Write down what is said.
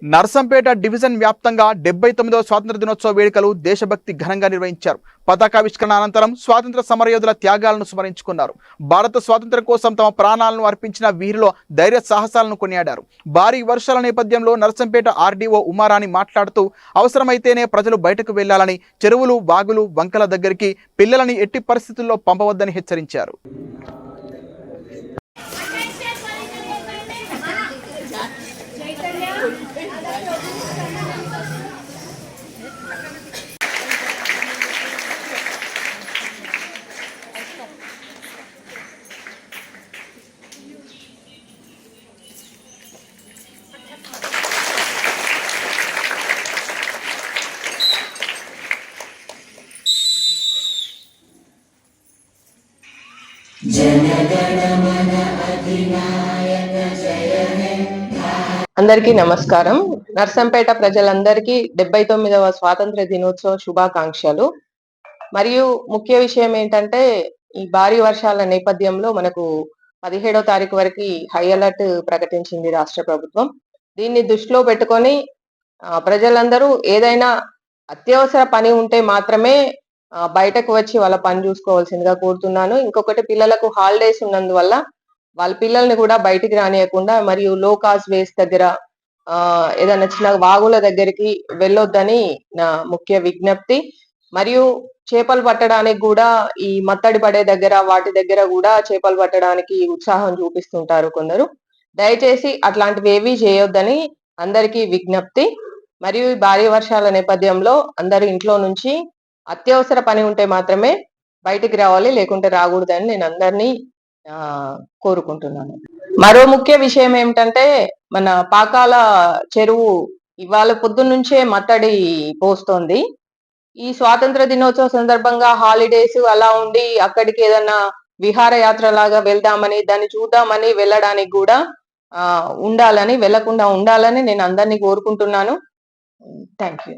Narsampet division వ్యాప్తంగా 79వ స్వాతంత్ర దినోత్సవ వేడుకలు దేశభక్తి ఘనంగా నిర్వహించారు. పతాకావిష్కరణ అనంతరం స్వాతంత్ర సమరయోధుల త్యాగాలను స్మరించుకున్నారు. భారత స్వాతంత్ర్యం కోసం తమ ప్రాణాలను అర్పించిన వీరిలో ధైర్య సాహసాలను కొనియాడారు. భారీ వర్షాల నేపథ్యంలో నర్సంపేట ఆర్డీఓ ఉమారాణి మాట్లాడుతూ అవసరమైతేనే ప్రజలు బయటకు వెళ్లాలని, చెరువులు, వాగులు, వంకల దగ్గరికి పిల్లలని ఎట్టి పరిస్థితుల్లో పంపవద్దని హెచ్చరించారు. అందరికీ నమస్కారం. నర్సంపేట ప్రజలందరికీ 79వ స్వాతంత్ర దినోత్సవ శుభాకాంక్షలు. మరియు ముఖ్య విషయం ఏంటంటే, ఈ భారీ వర్షాల నేపథ్యంలో మనకు 17వ తారీఖు వరకు హై అలర్ట్ ప్రకటించింది రాష్ట్ర ప్రభుత్వం. దీన్ని దృష్టిలో పెట్టుకొని ప్రజలందరూ ఏదైనా అత్యవసర పని ఉంటే మాత్రమే బయటకు వచ్చి వాళ్ళ పని చూసుకోవాల్సిందిగా కోరుతున్నాను. ఇంకొకటి, పిల్లలకు హాలిడేస్ ఉన్నందువల్ల వాళ్ళ పిల్లల్ని కూడా బయటికి రానియకుండా మరియు లో కాస్ట్ వేస్ దగ్గర ఏదైనా చిన్న వాగుల దగ్గరికి వెళ్ళొద్దని నా ముఖ్య విజ్ఞప్తి. మరియు చేపలు పట్టడానికి కూడా ఈ మత్తడి పడే దగ్గర వాటి దగ్గర కూడా చేపలు పట్టడానికి ఉత్సాహం చూపిస్తుంటారు కొందరు. దయచేసి అట్లాంటివి ఏవి చేయొద్దని అందరికీ విజ్ఞప్తి. మరియు ఈ భారీ వర్షాల నేపథ్యంలో అందరూ ఇంట్లో నుంచి అత్యవసర పని ఉంటే మాత్రమే బయటికి రావాలి, లేకుంటే రాకూడదని నేను అందరినీ కోరుకుంటున్నాను. మరో ముఖ్య విషయం ఏమిటంటే, మన పాకాల చెరువు ఇవాళ పొద్దున్నుంచే మత్తడి పోస్తోంది. ఈ స్వాతంత్ర దినోత్సవ సందర్భంగా హాలిడేస్ అలా ఉండి అక్కడికి ఏదన్నా విహారయాత్ర లాగా వెళ్దామని, దాన్ని చూద్దామని వెళ్ళడానికి కూడా వెళ్లకుండా ఉండాలని నేను అందరినీ కోరుకుంటున్నాను. Thank you.